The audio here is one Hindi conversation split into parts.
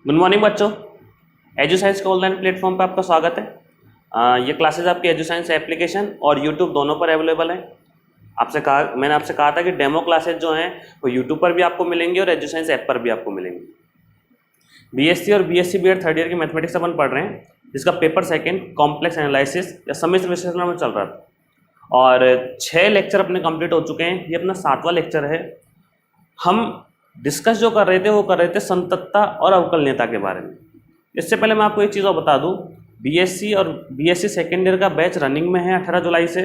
गुड मॉर्निंग बच्चों। एजू साइंस के ऑनलाइन प्लेटफॉर्म पर आपका स्वागत है। ये क्लासेस आपकी एजू साइंस एप्लीकेशन और यूट्यूब दोनों पर अवेलेबल हैं। मैंने आपसे कहा था कि डेमो क्लासेस जो हैं वो यूट्यूब पर भी आपको मिलेंगी और एजू साइंस ऐप पर भी आपको मिलेंगी। बीएससी और बीएससी बीएड थर्ड ईयर की मैथमेटिक्स अपन पढ़ रहे हैं, जिसका पेपर सेकेंड कॉम्प्लेक्स एनालिसिस या सम्मिश्र विश्लेषण में चल रहा था और 6 लेक्चर अपने कंप्लीट हो चुके हैं। ये अपना 7वां लेक्चर है। हम डिस्कस जो कर रहे थे संततता और अवकलनीयता के बारे में। इससे पहले मैं आपको एक चीज़ और बता दूं, बीएससी और बीएससी सेकेंड ईयर का बैच रनिंग में है 18 जुलाई से।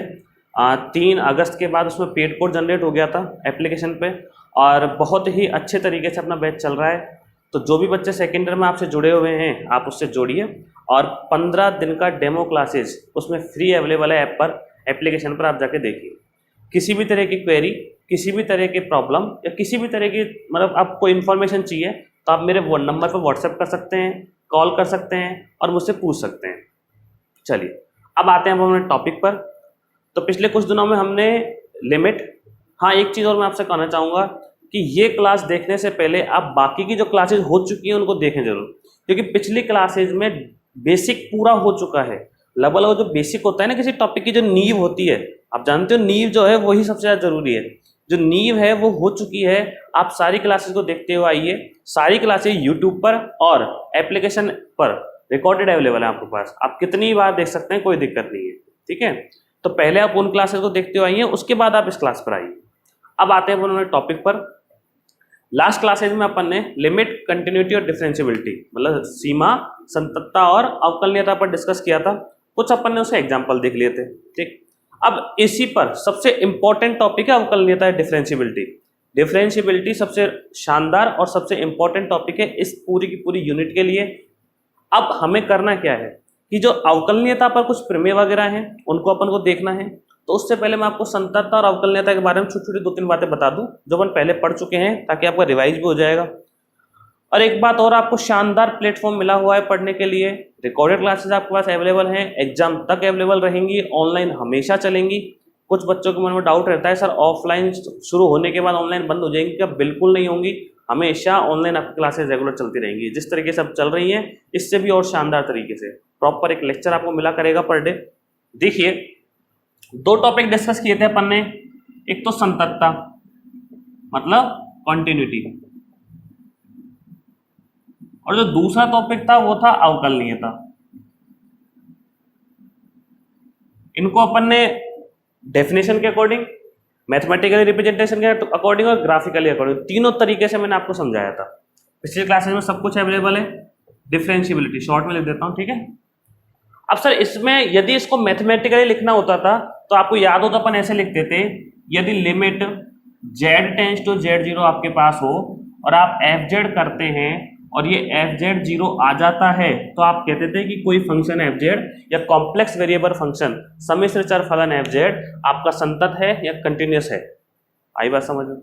3 अगस्त के बाद उसमें पेड कोड जनरेट हो गया था एप्लीकेशन पे और बहुत ही अच्छे तरीके से अपना बैच चल रहा है। तो जो भी बच्चे सेकेंड ईयर में आपसे जुड़े हुए हैं आप उससे जोड़िए और 15 दिन का डेमो क्लासेस उसमें फ्री अवेलेबल है ऐप पर, एप्लीकेशन पर आप जाके देखिए। किसी भी तरह की क्वेरी, किसी भी तरह की प्रॉब्लम या किसी भी तरह की मतलब आपको इन्फॉर्मेशन चाहिए तो आप मेरे वो नंबर पर व्हाट्सएप कर सकते हैं, कॉल कर सकते हैं और मुझसे पूछ सकते हैं। चलिए अब आते हैं हम अपने टॉपिक पर। तो पिछले कुछ दिनों में हमने लिमिट, हाँ एक चीज़ और मैं आपसे कहना चाहूँगा कि ये क्लास देखने से पहले आप बाकी की जो क्लासेज हो चुकी हैं उनको देखें जरूर, क्योंकि पिछली क्लासेज में बेसिक पूरा हो चुका है। लगभग जो बेसिक होता है ना किसी टॉपिक की, जो नींव होती है, आप जानते हो नींव जो है वही सबसे ज़्यादा जरूरी है। जो नींव है वो हो चुकी है। आप सारी क्लासेस को देखते हुए आइए। सारी क्लासेस यूट्यूब पर और एप्लीकेशन पर रिकॉर्डेड अवेलेबल है आपके पास, आप कितनी बार देख सकते हैं, कोई दिक्कत नहीं है। ठीक है, तो पहले आप उन क्लासेस को देखते हुए आइए, उसके बाद आप इस क्लास पर आइए। अब आते हैं अपने टॉपिक पर। लास्ट क्लासेज में अपन ने लिमिट, कंटिन्यूटी और डिफरेंशियबिलिटी मतलब सीमा, संततता और अवकलनीयता पर डिस्कस किया था। कुछ अपन ने उसे एग्जाम्पल देख लिए थे। ठीक, अब इसी पर सबसे इंपॉर्टेंट टॉपिक है अवकलनीयता, डिफरेंशियबिलिटी। डिफरेंशियबिलिटी सबसे शानदार और सबसे इंपॉर्टेंट टॉपिक है इस पूरी की पूरी यूनिट के लिए। अब हमें करना क्या है कि जो अवकलनीयता पर कुछ प्रमेय वगैरह हैं उनको अपन को देखना है। तो उससे पहले मैं आपको संततता और अवकलनीयता के बारे में छोटी छोटी 2-3 बातें बता दूं जो अपन पहले पढ़ चुके हैं, ताकि आपका रिवाइज भी हो जाएगा। और एक बात और, आपको शानदार प्लेटफॉर्म मिला हुआ है पढ़ने के लिए। रिकॉर्डेड क्लासेस आपके पास अवेलेबल हैं, एग्जाम तक अवेलेबल रहेंगी, ऑनलाइन हमेशा चलेंगी। कुछ बच्चों के मन में डाउट रहता है सर ऑफलाइन शुरू होने के बाद ऑनलाइन बंद हो जाएंगी, क्या? बिल्कुल नहीं होंगी, हमेशा ऑनलाइन आपकी क्लासेस रेगुलर चलती रहेंगी। जिस तरीके से अब चल रही हैं इससे भी और शानदार तरीके से प्रॉपर एक लेक्चर आपको मिला करेगा पर डे। देखिए 2 टॉपिक डिस्कस किए थे अपन ने। एक तो संततता मतलब कॉन्टिन्यूटी, और जो दूसरा टॉपिक था वो था अवकलनीयता। इनको अपन ने डेफिनेशन के अकॉर्डिंग, मैथमेटिकली रिप्रेजेंटेशन के अकॉर्डिंग और ग्राफिकली अकॉर्डिंग, तीनों तरीके से मैंने आपको समझाया था। पिछले क्लासेस में सब कुछ अवेलेबल है। डिफरेंशियबिलिटी शॉर्ट में लिख देता हूं, ठीक है। अब सर इसमें यदि इसको मैथमेटिकली लिखना होता था तो आपको याद हो तो अपन ऐसे लिखते थे, यदि limit z tends to z0 आपके पास हो और आप fz करते हैं और ये fz 0 आ जाता है तो आप कहते थे कि कोई फंक्शन fz या कॉम्प्लेक्स वेरिएबल फंक्शन सम्मिश्र चर फलन fz आपका संतत है या कंटिन्यूअस है। आई बात समझ में?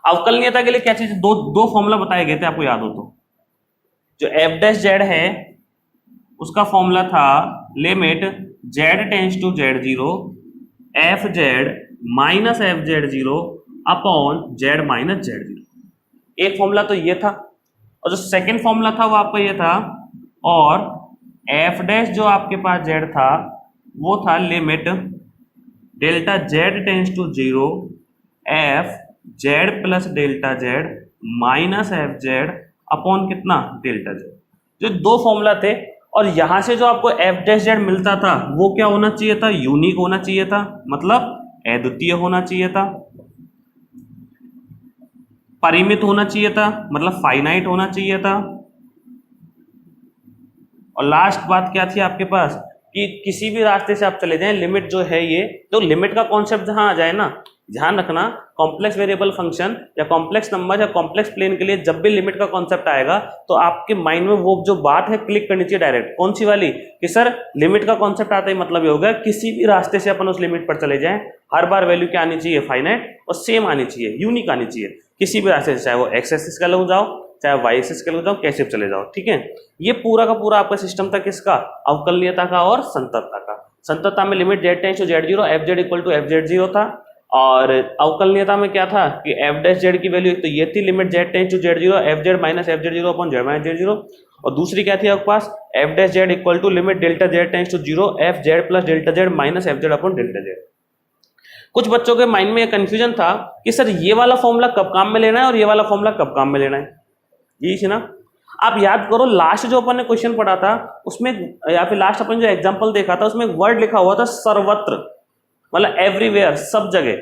अवकलनीयता के लिए क्या चीज, दो फॉर्मूला बताए गए थे आपको याद हो तो। जो f' है उसका फॉर्मूला था limit z tends to z0 fz minus fz0 upon z minus z0। एक फॉर्मूला तो ये था, और जो सेकंड फॉर्मूला था वो आपका ये था, और f' जो आपके पास z था वो था limit delta z tends to 0 f z plus delta z minus fz upon कितना, डेल्टा z। जो 2 फॉर्मूला थे, और यहां से जो आपको f' मिलता था वो क्या होना चाहिए था, यूनिक होना चाहिए था, मतलब अद्वितीय होना चाहिए था, परिमित होना चाहिए था, मतलब फाइनाइट होना चाहिए था। और लास्ट बात क्या थी आपके पास कि किसी भी रास्ते से आप चले जाएं, लिमिट जो है ये, तो लिमिट का कॉन्सेप्ट जहां आ जाए ना, ध्यान रखना, कॉम्प्लेक्स वेरिएबल फंक्शन या कॉम्प्लेक्स नंबर या कॉम्प्लेक्स प्लेन के लिए जब भी लिमिट का कॉन्सेप्ट आएगा तो आपके माइंड में वो जो बात है क्लिक करनी चाहिए डायरेक्ट। कौन सी वाली? कि सर लिमिट का कॉन्सेप्ट आता ही मतलब ये होगा किसी भी रास्ते से अपन उस लिमिट पर चले जाएं, हर बार वैल्यू क्या आनी चाहिए, फाइनाइट और सेम आनी चाहिए, यूनिक आनी चाहिए किसी भी रास्ते से, चाहे वो एक्स एक्सिस का लो जाओ चाहे वाई एक्सिस का लो जाओ, कैसे चले जाओ। ठीक है, ये पूरा का पूरा आपका सिस्टम था किसका, अवकलनीयता का और संततता का। संततता में limit z tends to z0 fz equal to fz0 था, और अवकलनीयता में क्या था कि एफ डैश जेड की वैल्यू तो ये थी limit Z tends to Z zero F Z minus F Z zero upon Z minus Z zero, और दूसरी क्या थी आपके पास f dash z equal to limit delta z tends to zero F z plus delta z minus F Z upon delta Z. कुछ बच्चों के माइंड में ये कंफ्यूजन था कि सर ये वाला फॉर्मूला कब काम में लेना है और ये वाला फॉर्मूला कब काम में लेना है, यही थी ना। आप याद करो लास्ट जो अपन ने क्वेश्चन पढ़ा था उसमें या फिर लास्ट अपन जो एग्जांपल देखा था उसमें एक वर्ड लिखा हुआ था सर्वत्र, मतलब एवरीवेयर, सब जगह।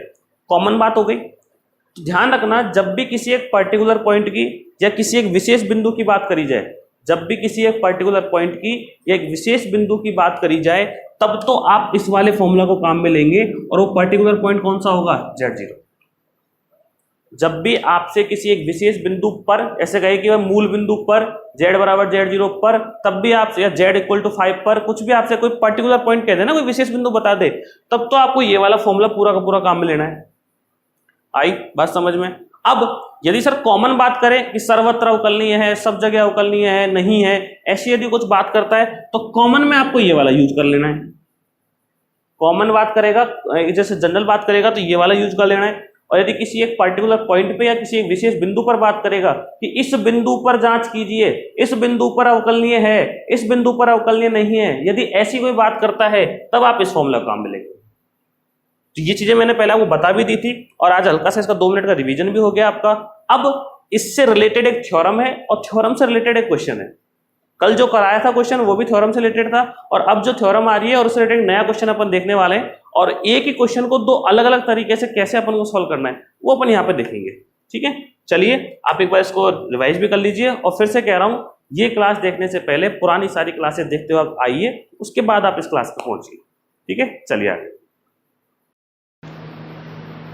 कॉमन बात हो गई। तो ध्यान रखना जब भी किसी एक पर्टिकुलर पॉइंट की या किसी एक विशेष बिंदु की बात करी जाए, जब भी किसी एक पर्टिकुलर पॉइंट की या एक विशेष बिंदु की बात करी जाए तब तो आप इस वाले फॉर्मूला को काम में लेंगे, और वो पर्टिकुलर पॉइंट कौन सा होगा, Z0। जब भी आपसे किसी एक विशेष बिंदु पर ऐसे कहे कि वह मूल बिंदु पर Z बराबर Z0 पर, तब भी आप या Z इक्वल टू 5 पर कुछ भी आपसे कोई पर्टिकुलर पॉइंट कह दे ना, कोई विशेष बिंदु बता दे, तब तो आपको ये वाला फॉर्मूला पूरा का पूरा काम में लेना है। आई बात समझ में। अब यदि सर कॉमन बात करें कि सर्वत्र अवकलनीय है, सब जगह अवकलनीय है, नहीं है, ऐसी यदि कुछ बात करता है तो कॉमन में आपको ये वाला यूज कर लेना है। कॉमन बात करेगा जैसे जनरल बात करेगा तो ये वाला यूज कर लेना है, और यदि किसी एक पर्टिकुलर पॉइंट पे या किसी एक विशेष बिंदु पर बात करेगा कि इस बिंदु पर जांच कीजिए, इस बिंदु पर अवकलनीय है, इस बिंदु पर अवकलनीय नहीं है, यदि ऐसी कोई बात करता है तब आप इस फॉर्मूला काम में लेंगे। तो ये चीजें मैंने पहले आपको बता भी दी थी, और आज हल्का सा इसका 2 मिनट का रिवीजन भी हो गया आपका। अब इससे रिलेटेड एक थ्योरम है और थ्योरम से रिलेटेड एक क्वेश्चन है। कल जो कराया था क्वेश्चन वो भी थ्योरम से रिलेटेड था, और अब जो थ्योरम आ रही है और उससे रिलेटेड नया क्वेश्चन अपन देखने वाले हैं, और एक ही क्वेश्चन को 2 अलग अलग तरीके से कैसे अपन को सॉल्व करना है वो अपन यहाँ पे देखेंगे। ठीक है, चलिए आप एक बार इसको रिवाइज भी कर लीजिए, और फिर से कह रहा हूँ ये क्लास देखने से पहले पुरानी सारी क्लासेस देखते हुए आप आइए, उसके बाद आप इस क्लास पर पहुंचिए। ठीक है, चलिए आगे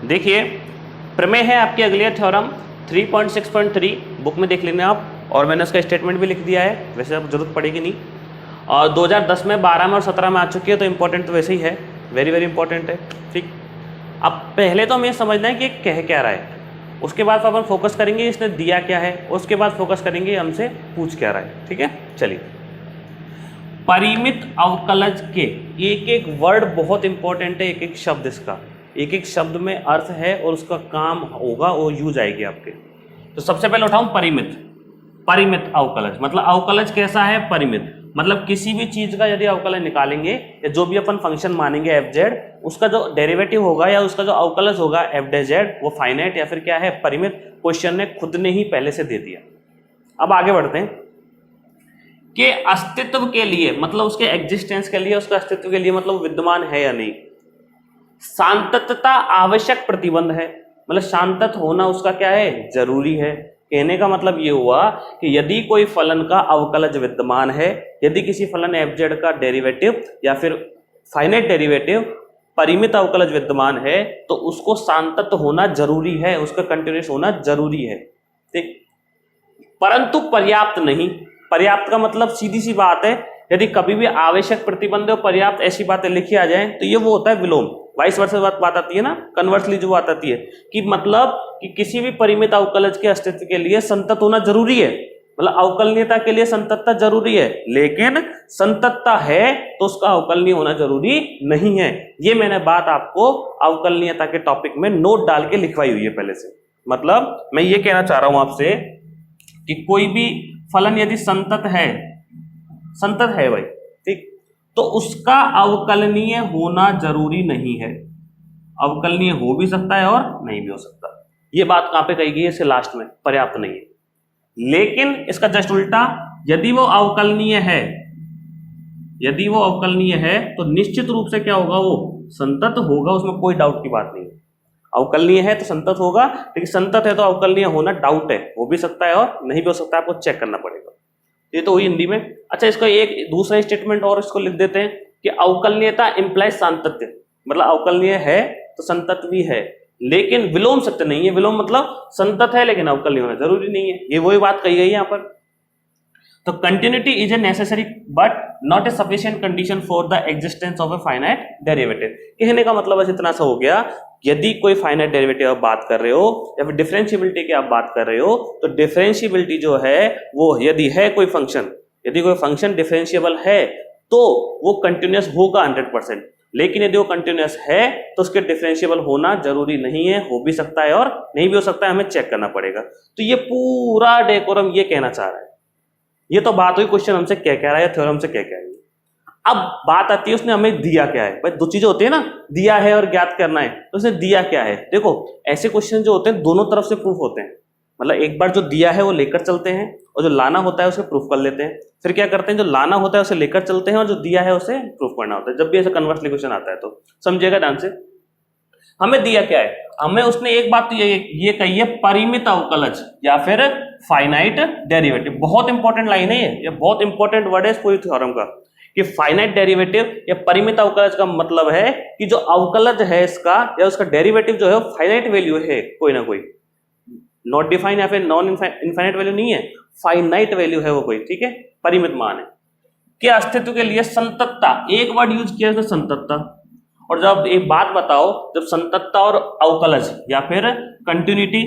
देखिए। प्रमेय है आपकी अगली है थ्योरम 3.6.3, बुक में देख लेना आप, और मैंने उसका स्टेटमेंट भी लिख दिया है, वैसे अब जरूरत पड़ेगी नहीं, और 2010 में 12 में और 17 में आ चुकी है, तो इंपॉर्टेंट तो वैसे ही है, वेरी वेरी इंपॉर्टेंट है। ठीक, अब पहले तो हमें समझना है कि कह क्या रहा है, उसके बाद अपन फोकस करेंगे इसने दिया क्या है, उसके बाद फोकस करेंगे हमसे पूछ क्या रहा है। ठीक है, चलिए। परिमित अवकलज के एक एक वर्ड बहुत इंपॉर्टेंट है, एक एक शब्द, इसका एक एक शब्द में अर्थ है और उसका काम होगा, वो यूज आएगी आपके। तो सबसे पहले उठाऊं परिमित। परिमित अवकलज मतलब अवकलज कैसा है, परिमित मतलब किसी भी चीज का यदि अवकलज निकालेंगे या जो भी अपन फंक्शन मानेंगे एफ जेड, उसका जो डेरिवेटिव होगा या उसका जो अवकलज होगा एफ डे जेड, वो फाइनाइट या फिर क्या है, परिमित। क्वेश्चन ने खुद ने ही पहले से दे दिया। अब आगे बढ़ते हैं कि अस्तित्व के लिए मतलब उसके एग्जिस्टेंस के लिए, उसके अस्तित्व के लिए मतलब विद्यमान है या नहीं। शांतता आवश्यक प्रतिबंध है, मतलब शांतत होना उसका क्या है, जरूरी है। कहने का मतलब ये हुआ कि यदि कोई फलन का अवकलज विद्यमान है, यदि किसी फलन एफ जेड का डेरिवेटिव या फिर फाइनाइट डेरिवेटिव परिमित अवकलज विद्यमान है, तो उसको शांतत होना जरूरी है, उसका कंटिन्यूस होना जरूरी है। ठीक, परंतु पर्याप्त नहीं। पर्याप्त का मतलब सीधी सी बात है, यदि कभी भी आवश्यक प्रतिबंध और पर्याप्त ऐसी बातें लिखी आ जाए तो ये वो होता है विलोम। वाइस वर्सा बात आती है ना, कन्वर्सली जो बात आती है कि मतलब कि किसी भी परिमित अवकलज के अस्तित्व के लिए संतत होना जरूरी है, मतलब अवकलनीयता के लिए संततता जरूरी है, लेकिन संततता है तो उसका अवकलनीय होना जरूरी नहीं है। ये मैंने बात आपको अवकलनीयता के टॉपिक में नोट डाल के लिखवाई हुई है पहले से। मतलब मैं ये कहना चाह रहा हूं आपसे कि कोई भी फलन यदि संतत है भाई, ठीक, तो उसका अवकलनीय होना जरूरी नहीं है। अवकलनीय हो भी सकता है और नहीं भी हो सकता। ये बात कहां पे कही गई है, इससे लास्ट में, पर्याप्त नहीं है। लेकिन इसका जस्ट उल्टा, यदि वो अवकलनीय है, यदि वो अवकलनीय है तो निश्चित रूप से क्या होगा, वो संतत होगा, उसमें कोई डाउट की बात नहीं है। अवकलनीय है तो संतत होगा, लेकिन संतत है तो अवकलनीय होना डाउट है, हो भी सकता है और नहीं भी हो सकता है, आपको चेक करना पड़ेगा। ये तो हुई हिंदी में। अच्छा, इसका एक दूसरा स्टेटमेंट और इसको लिख देते हैं कि अवकलनीयता इंप्लाइज सातत्य, मतलब अवकलनीय है तो संतत भी है, लेकिन विलोम सत्य नहीं है। विलोम मतलब संतत है लेकिन अवकलनीय होना जरूरी नहीं है। ये वही बात कही गई है यहाँ पर। तो continuity is a necessary but not a sufficient condition for the existence of a finite derivative. कहने का मतलब बस इतना सा हो गया, यदि कोई फाइनाइट डेरिवेटिव आप बात कर रहे हो या फिर डिफरेंशिएबिलिटी की आप बात कर रहे हो, तो डिफरेंशिएबिलिटी जो है वो यदि है कोई फंक्शन, यदि कोई फंक्शन डिफरेंशिएबल है तो वो कंटिन्यूअस होगा 100%। लेकिन यदि वो कंटिन्यूअस है तो उसके डिफरेंशिएबल होना जरूरी नहीं है, हो भी सकता है और नहीं भी हो सकता है, हमें चेक करना पड़ेगा। तो ये पूरा डेकोरम ये कहना चाह रहा है। ये तो बात हुई क्वेश्चन हमसे क्या कह रहा है, थ्योरम से क्या कह रहा है। अब बात आती है उसने हमें दिया क्या है। भाई दो चीजें होती है ना, दिया है और ज्ञात करना है, तो उसने दिया क्या है। देखो ऐसे क्वेश्चन जो होते हैं दोनों तरफ से प्रूफ होते हैं, मतलब एक बार जो दिया है वो लेकर चलते हैं और जो लाना होता है उसे प्रूफ कर लेते हैं, फिर क्या करते हैं जो लाना होता है उसे लेकर चलते हैं और जो दिया है उसे प्रूफ करना होता है। जब भी ऐसा कन्वर्सली क्वेश्चन आता है तो समझिएगा ध्यान से। हमें दिया क्या है, हमें उसने एक बात तो ये कही है, परिमित अवकलज या फिर फाइनाइट डेरिवेटिव। बहुत इंपॉर्टेंट लाइन है ये बहुत इंपॉर्टेंट वर्ड है इस पूरी थ्योरम का, कि फाइनाइट डेरिवेटिव या परिमित अवकलज का मतलब है कि जो अवकलज है इसका या उसका डेरिवेटिव जो है फाइनाइट वैल्यू है, कोई ना कोई, नॉट डिफाइन या फिर नॉन इनफाइनाइट वैल्यू नहीं है, फाइनाइट वैल्यू है वो कोई, ठीक है, परिमित मान है, के अस्तित्व के लिए संततता, एक वर्ड यूज किया है संततता। और जब एक बात बताओ, जब संततता और अवकलज या फिर कंटिन्यूटी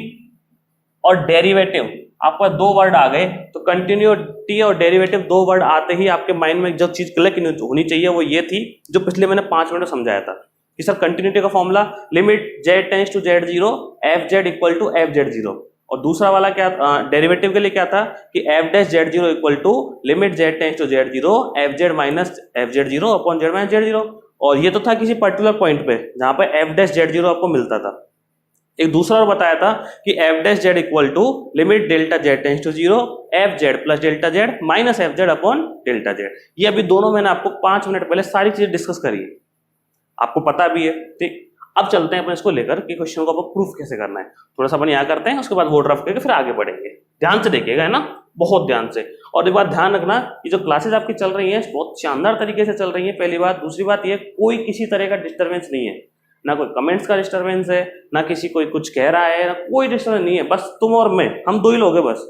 और डेरिवेटिव आपको दो वर्ड आ गए, तो कंटिन्यूटी और डेरिवेटिव दो वर्ड आते ही आपके माइंड में जो चीज क्लिक होनी चाहिए वो ये थी जो पिछले मैंने 5 मिनट में समझाया था कि सर कंटिन्यूटी का formula limit z tends to z0 fz equal to fz0, और दूसरा वाला क्या डेरिवेटिव के लिए क्या था कि f dash z0 equal to limit z tends to z0 fz minus fz0 upon z minus z0। और ये तो था किसी पर्टिकुलर पॉइंट पे जहां पे f डैश z0 आपको मिलता था। एक दूसरा और बताया था कि f dash z equal to limit delta z tends to 0 fz plus delta z minus fz upon delta z। ये अभी दोनों मैंने आपको 5 मिनट पहले सारी चीजें डिस्कस करी है, आपको पता भी है, ठीक। अब चलते हैं अपन इसको लेकर कि क्वेश्चन को अपन प्रूफ कैसे करना है। थोड़ा सा अपन यहाँ करते हैं, उसके बाद वो रफ करके फिर आगे बढ़ेंगे। ध्यान से देखिएगा, है ना, बहुत ध्यान से। और एक बात ध्यान रखना कि जो क्लासेस आपकी चल रही हैं बहुत शानदार तरीके से चल रही हैं, पहली बात। दूसरी बात ये, कोई किसी तरह का डिस्टर्बेंस नहीं है, ना कोई कमेंट्स का डिस्टर्बेंस है, ना किसी कोई कुछ कह रहा है, ना कोई डिस्टर्बेंस नहीं है। बस तुम और मैं, हम दो ही लोग हैं बस।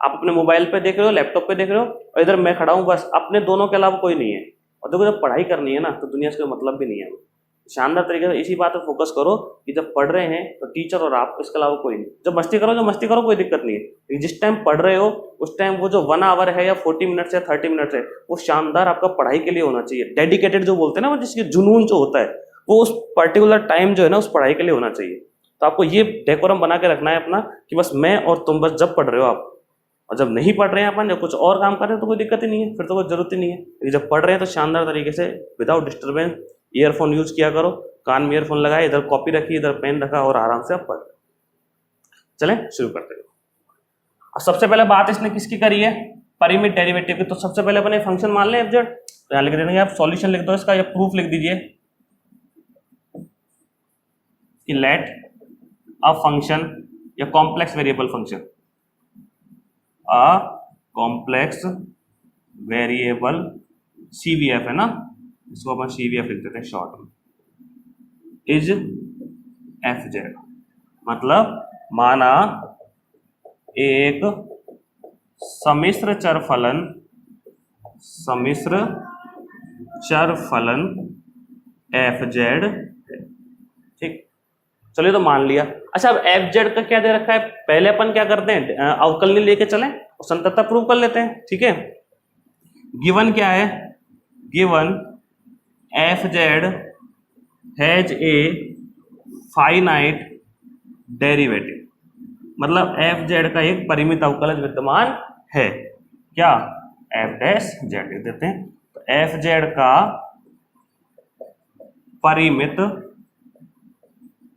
आप अपने मोबाइल पे देख रहे हो, लैपटॉप पे देख रहे हो, और इधर मैं खड़ा हूँ, बस अपने दोनों के अलावा कोई नहीं है। और देखो जब पढ़ाई करनी है ना तो दुनिया से कोई मतलब भी नहीं है। शानदार तरीके से इसी बात पर फोकस करो कि जब पढ़ रहे हैं तो टीचर और आप, इसके अलावा कोई नहीं। जब मस्ती करो, जो मस्ती करो, कोई दिक्कत नहीं है। जिस टाइम पढ़ रहे हो उस टाइम वो जो 1 आवर है या 40 मिनट्स या 30 मिनट्स है वो शानदार आपका पढ़ाई के लिए होना चाहिए। डेडिकेटेड जो बोलते हैं ना, वो जिसके जुनून जो होता है वो उस पर्टिकुलर टाइम जो है ना उस पढ़ाई के लिए होना चाहिए। तो आपको ये डेकोरम बना के रखना है अपना कि बस मैं और तुम बस जब पढ़ रहे हो आप, और जब नहीं पढ़ रहे हैं अपन, जब कुछ और काम कर रहे हैं तो कोई दिक्कत ही नहीं है, फिर तो कोई जरूरत ही नहीं है। जब पढ़ रहे हैं तो शानदार तरीके से विदाउट डिस्टर्बेंस ईयरफोन यूज किया करो, कान में ईयरफोन लगाए, इधर कॉपी रखी, इधर पेन रखा, और आराम से आप पढ़। चलें शुरू करते हैं। सबसे पहले बात इसने किसकी करी है, परिमित डेरिवेटिव की। तो सबसे पहले अपने फंक्शन मान लें fz, यहाँ लिख देंगे, आप सॉल्यूशन लिख दो इसका, या प्रूफ लिख दीजिए कि लेट अ फंक्शन या complex variable function, a complex variable CVF है ना, इसको अपन CVF लिख देते हैं शॉर्ट में, इज fz। मतलब माना एक सम्मिश्र चर फलन fz है, ठीक। चलिए तो मान लिया। अच्छा अब fz का क्या दे रखा है, पहले अपन क्या करते हैं, अवकलनी लेके चलें और संततता प्रूव कर लेते हैं, ठीक है। गिवन क्या है, given fz has a finite derivative, मतलब fz का एक परिमित अवकलज विद्यमान है, क्या, f डैश z लिख देते हैं। तो fz का परिमित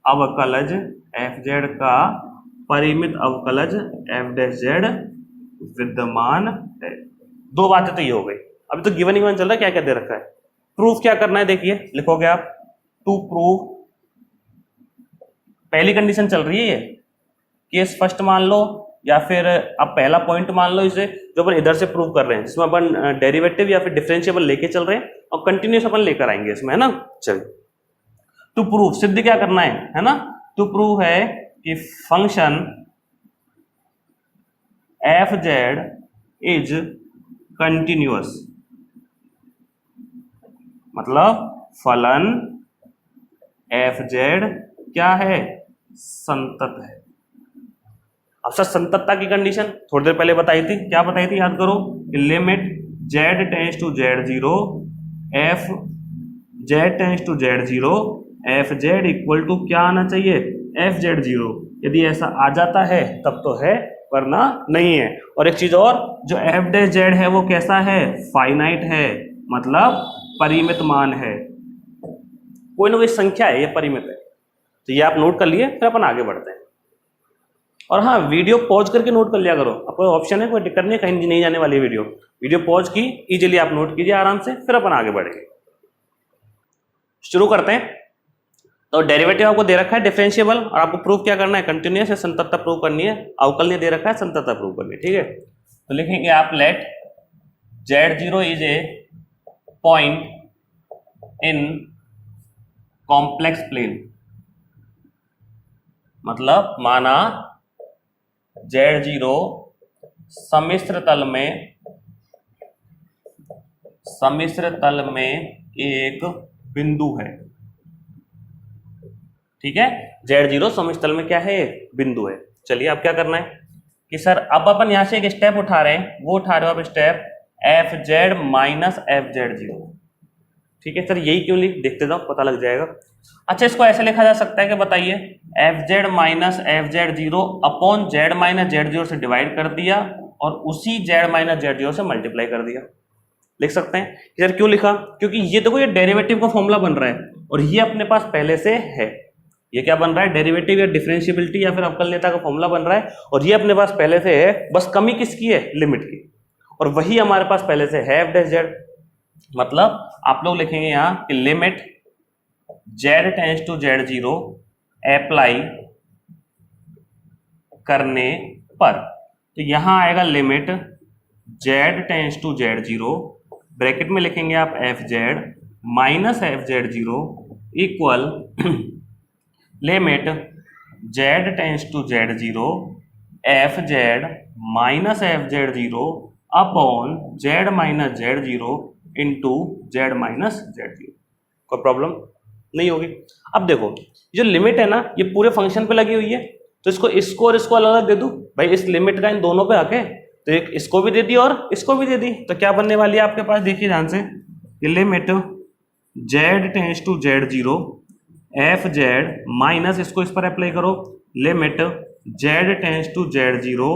अवकलज, fz का परिमित अवकलज f डैश z विद्यमान है। दो बातें तो ये हो गई। अभी तो गिवन चल रहा है, क्या क्या दे रखा है, प्रूफ क्या करना है, देखिए लिखोगे आप, टू प्रूव, पहली कंडीशन चल रही है ये, केस फर्स्ट मान लो या फिर आप पहला पॉइंट मान लो इसे, जो अपन इधर से प्रूव कर रहे हैं, जिसमें अपन डेरिवेटिव या फिर डिफरेंशिएबल लेके चल रहे हैं और कंटिन्यूस अपन लेकर आएंगे इसमें, है ना। चलिए टू प्रूव, सिद्ध क्या करना है ना, टू प्रूव है कि फंक्शन fz इज कंटिन्यूअस, मतलब फलन fz क्या है, संतत है। अब सर संततता की कंडीशन थोड़ी देर पहले बताई थी, क्या बताई थी याद करो, limit z tends to z0 f Z tends to Z zero F Z equal to क्या आना चाहिए, एफ जेड जीरो। यदि ऐसा आ जाता है तब तो है, वरना नहीं है। और एक चीज और, जो एफ डैश जेड है वो कैसा है, फाइनाइट है, मतलब परिमित मान है, कोई ना कोई संख्या है, ये परिमित है। तो ये आप नोट कर लिए, फिर अपन आगे बढ़ते हैं। और हाँ, वीडियो पॉज करके नोट कर लिया करो, आपको ऑप्शन है, कोई दिक्कत नहीं है, कहीं नहीं जाने वाली वीडियो पॉज की, इजीली आप नोट कीजिए आराम से, फिर अपन आगे बढ़ेंगे। शुरू करते हैं। तो डेरिवेटिव आपको दे रखा है डिफरेंशिएबल, और आपको प्रूफ क्या करना है, कंटिन्यूअस या संततता प्रूव करनी है। अवकलनीय दे रखा है, संततता प्रूव करनी है, ठीक है। तो लिखेंगे आप let z0 is a point in complex plane, मतलब माना z0 सम्मिश्र तल में एक बिंदु है, ठीक है। z0 सम्मिश्र तल में क्या है, एक बिंदु है। चलिए अब क्या करना है कि सर अब अपन यहां से एक स्टेप उठा रहे हैं, वो उठा रहे हो आप step F Z minus F Z zero, ठीक है। सर यही क्यों लिख, देखते जाओ पता लग जाएगा। अच्छा, इसको ऐसे लिखा जा सकता है कि बताइए, F Z minus F Z zero upon Z minus Z zero से डिवाइड कर दिया और उसी जेड माइनस जेड जीरो से मल्टीप्लाई कर दिया। लिख सकते हैं कि सर क्यों लिखा, क्योंकि ये देखो ये डेरिवेटिव का फॉर्मूला बन रहा है और ये अपने पास पहले से है। ये क्या बन रहा है, डेरिवेटिव या डिफरेंशिएबिलिटी या फिर अवकलनीयता का फॉर्मूला बन रहा है और ये अपने पास पहले से है, बस कमी किसकी है, लिमिट की, और वही हमारे पास पहले से है एफ डैश जेड। मतलब आप लोग लिखेंगे यहां कि limit Z tends to Z zero apply करने पर, तो यहां आएगा limit Z tends to Z zero, bracket में लिखेंगे आप F Z minus F Z zero equal limit Z tends to Z zero F Z minus F Z zero upon Z minus Z zero into Z minus Z zero. कोई प्रॉब्लम नहीं होगी। अब देखो जो लिमिट है ना, ये पूरे फंक्शन पे लगी हुई है, तो इसको और इसको अलग अलग दे दूं भाई, इस लिमिट का इन दोनों पे आके, तो एक इसको भी दे दी और इसको भी दे दी, तो क्या बनने वाली है आपके पास, देखिए ध्यान से, limit Z tends to Z zero F Z minus, इसको इस पर अप्लाई करो, limit Z tends to Z zero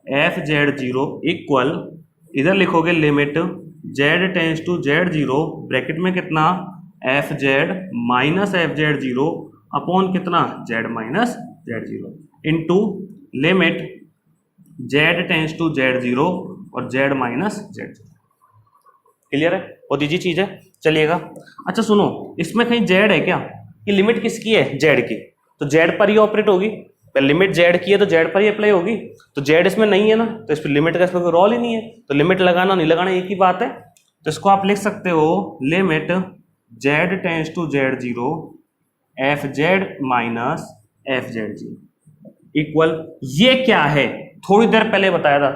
F Z zero equal, इधर लिखोगे limit Z tends to Z zero bracket में कितना, f Z minus F Z zero upon कितना, z minus Z zero into limit Z tends to Z zero और z minus Z zero. Clear है, बहुत ईजी चीज है, चलिएगा। अच्छा सुनो, इसमें कहीं जेड है क्या, ये लिमिट किसकी है, जेड की, तो जेड पर ही ऑपरेट होगी, लिमिट जेड की है तो जेड पर ही अप्लाई होगी, तो जेड इसमें नहीं है ना, तो इस पर लिमिट का इसमें कोई रोल ही नहीं है, तो लिमिट लगाना नहीं लगाना एक ही बात है। तो इसको आप लिख सकते हो limit Z tends to Z zero F Z minus F Z zero equal, ये क्या है थोड़ी देर पहले बताया था,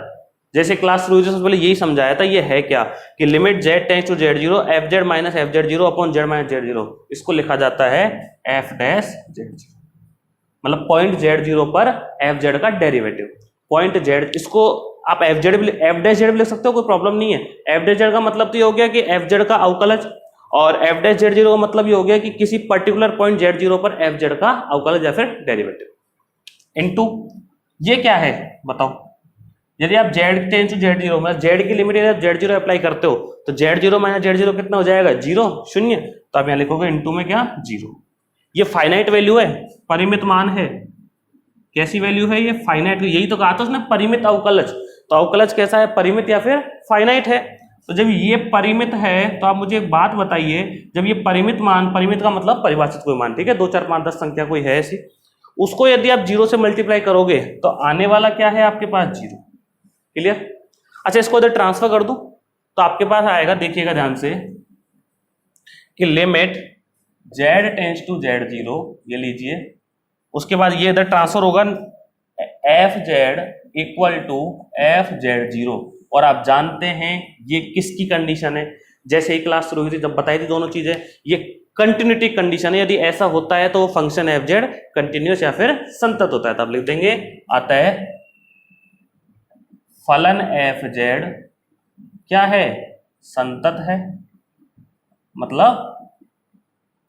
जैसे क्लास शुरू से पहले यही समझाया था, ये है क्या कि limit Z tends to Z zero F Z minus F Z zero upon Z minus Z zero, इसको लिखा जाता है एफ डैश जेड जीरो, मतलब पॉइंट जेड जीरो पर एफ जेड का डेरिवेटिव, पॉइंट जेड, इसको आप एफ जेड भी एफ डैश जेड भी लिख सकते हो, कोई प्रॉब्लम नहीं है। एफ डैश जेड का मतलब तो ये हो गया कि एफ जेड का अवकलज, और एफ डैश जेड जीरो का मतलब ये हो गया कि किसी पर्टिकुलर पॉइंट जेड जीरो पर एफ जेड का अवकलज या फिर डेरिवेटिव इनटू, ये क्या है बताओ, यदि आप Z tends to Z zero मतलब जेड की लिमिट यदि जेड जीरो अप्लाई करते हो तो Z zero minus Z zero कितना हो जाएगा, जीरो, शून्य, तो आप यहां लिखोगे इनटू में क्या, जीरो। ये फाइनाइट वैल्यू है, परिमित मान है, कैसी वैल्यू है ये, फाइनाइट, यही तो कहा था उसने परिमित अवकलज, तो अवकलज कैसा है, परिमित या फिर फाइनाइट है। तो जब ये परिमित है तो आप मुझे एक बात बताइए, जब ये परिमित मान, परिमित का मतलब परिभाषित कोई मान, ठीक है, 2 4 5 10 संख्या कोई है ऐसी, उसको यदि आप जीरो से मल्टीप्लाई करोगे तो आने वाला क्या है आपके पास, जीरो। क्लियर। अच्छा इसको इधर ट्रांसफर कर दूं तो आपके पास आएगा, देखिएगा ध्यान से, कि limit Z tends to Z zero, ये लीजिए, उसके बाद ये इधर ट्रांसफर होगा F Z equal to F Z zero, और आप जानते हैं ये किसकी कंडीशन है, जैसे ही क्लास शुरू हुई थी जब बताई थी दोनों चीजें, ये कंटिन्यूटी कंडीशन है, यदि ऐसा होता है तो वो फंक्शन एफ जेड कंटिन्यूस या फिर संतत होता है, तब लिख देंगे अतः फलन एफ जेड क्या है, संतत है, मतलब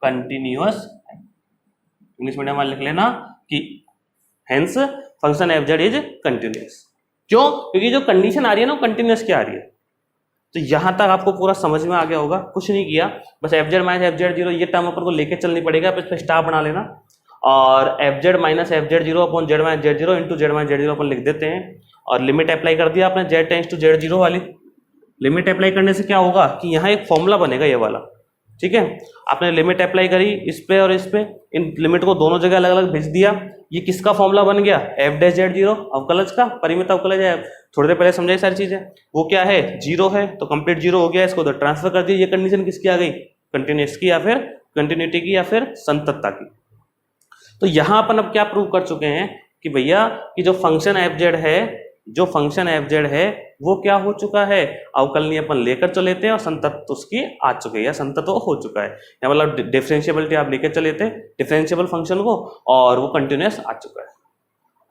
कंटिन्यूअस है। इंग्लिश मीडियम वाले लिख लेना कि hence function f Z is continuous. क्यों? क्योंकि जो कंडीशन आ रही है ना वो कंटिन्यूअस की आ रही है। तो यहां तक आपको पूरा समझ में आ गया होगा। कुछ नहीं किया, बस F Z minus F Z zero ये टर्म अपन को लेके चलनी पड़ेगा, इस पर स्टार बना लेना और f Z minus F Z zero upon Z minus Z zero into Z minus Z zero अपन लिख देते हैं। और लिमिट अप्लाई कर दिया आपने z tends to Z zero वाली। लिमिट अप्लाई करने से क्या होगा कि यहाँ एक फॉर्मूला बनेगा ये वाला, ठीक है। आपने लिमिट अप्लाई करी इस पे और इस पे, इन लिमिट को दोनों जगह अलग अलग भेज दिया। ये किसका फॉर्मूला बन गया? एफ डैश जेड जीरो, अवकलज का, परिमित अवकलज है। थोड़ी देर पहले समझाई सारी चीजें। वो क्या है? जीरो है, तो कंप्लीट जीरो हो गया, इसको तो ट्रांसफर कर दिया। ये कंडीशन किसकी आ गई? कंटिन्यूअस की या फिर कंटिन्यूटी की या फिर संततता की। तो यहां अपन अब क्या प्रूव कर चुके हैं कि भैया कि जो फंक्शन एफ जेड है, जो फंक्शन एफ जेड है वो क्या हो चुका है? अवकलनीय अपन लेकर चले थे और संतत उसकी आ चुके हैं या संतत हो चुका है, या मतलब डिफरेंशिएबिलिटी आप लेकर चले थे डिफरेंशिएबल फंक्शन को और वो कंटिन्यूअस आ चुका है।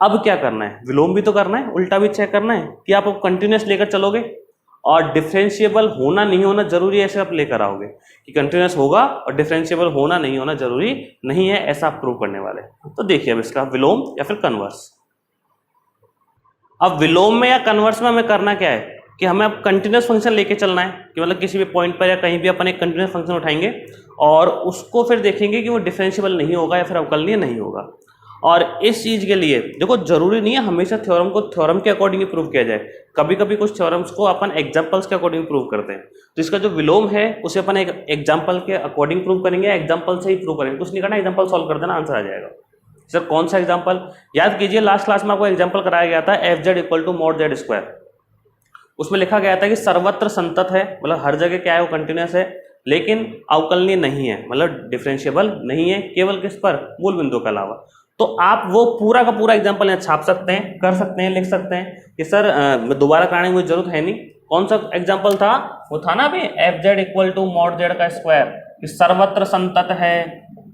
अब क्या करना है? विलोम भी तो करना है, उल्टा भी चेक करना है कि आप कंटिन्यूअस लेकर चलोगे और डिफरेंशिएबल होना नहीं होना जरूरी है, ऐसे आप लेकर आओगे कि कंटिन्यूअस होगा और डिफरेंशिएबल होना नहीं होना जरूरी नहीं है, ऐसा आप प्रूव करने वाले। तो देखिए अब इसका विलोम या फिर कन्वर्स। अब विलोम में या कन्वर्स में हमें करना क्या है कि हमें अब कंटिन्यूअस फंक्शन लेके चलना है कि मतलब किसी भी पॉइंट पर या कहीं भी अपन एक कंटिन्यूअस फंक्शन उठाएंगे और उसको फिर देखेंगे कि वो डिफरेंशिएबल नहीं होगा या फिर अवकलनीय नहीं होगा। और इस चीज के लिए देखो जरूरी नहीं है हमेशा थ्योरम को थ्योरम के अकॉर्डिंग ही प्रूव किया जाए, कभी कभी कुछ थ्योरम्स को अपन एग्जांपल्स के अकॉर्डिंग प्रूव करते हैं। तो इसका जो विलोम है उसे अपन एक एग्जांपल के अकॉर्डिंग प्रूव करेंगे, एग्जांपल से ही प्रूव करेंगे। कुछ नहीं करना, एग्जांपल सॉल्व कर देना, आंसर आ जाएगा। सर कौन सा एग्जांपल? याद कीजिए लास्ट क्लास में आपको एग्जांपल कराया गया था F Z equal to mod Z square. उसमें लिखा गया था कि सर्वत्र संतत है, मतलब हर जगह क्या है वो कंटिन्यूअस है, लेकिन अवकलनीय नहीं है, मतलब डिफरेंशिएबल नहीं है, केवल किस पर? मूल बिंदु के अलावा। तो आप वो पूरा का पूरा एग्जांपल यहाँ छाप सकते हैं, कर सकते हैं, लिख सकते हैं कि सर दोबारा कराने की मुझे जरूरत है नहीं। कौन सा एग्जांपल था? वो था ना अभी F Z equal to mod Z का स्क्वायर, कि सर्वत्र संतत है,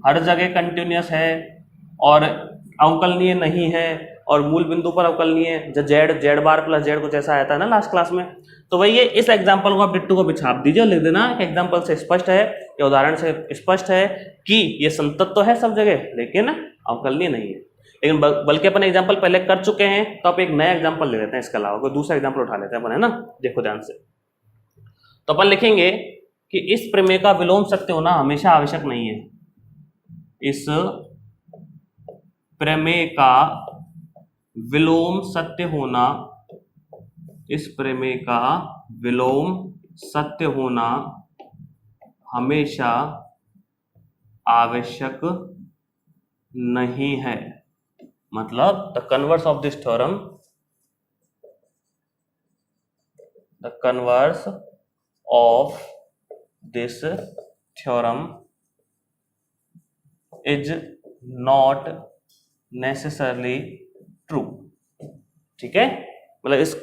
हर जगह कंटिन्यूअस है और अवकलनीय नहीं है और मूल बिंदु पर अवकलनीय है। जो जेड जेड बार प्लस जेड कुछ ऐसा आया था ना लास्ट क्लास में। तो वही है, इस एग्जांपल को आप डिट्टो को भी छाप दीजिए और लिख देना एग्जांपल से स्पष्ट है या उदाहरण से स्पष्ट है कि ये संतत तो है सब जगह लेकिन अवकलनीय नहीं है। लेकिन बल्कि अपन एग्जांपल पहले कर चुके हैं, तो आप एक नया एग्जांपल ले लेते हैं, इसके अलावा कोई दूसरा एग्जांपल उठा लेते हैं अपन, है ना। देखो ध्यान से, तो अपन लिखेंगे कि इस प्रमेय का विलोम सत्य होना हमेशा आवश्यक नहीं है। इस प्रमेय का विलोम सत्य होना, इस प्रमेय का विलोम सत्य होना हमेशा आवश्यक नहीं है। मतलब the converse of this theorem, the converse of this theorem is not necessarily true. ठीक है, मतलब इस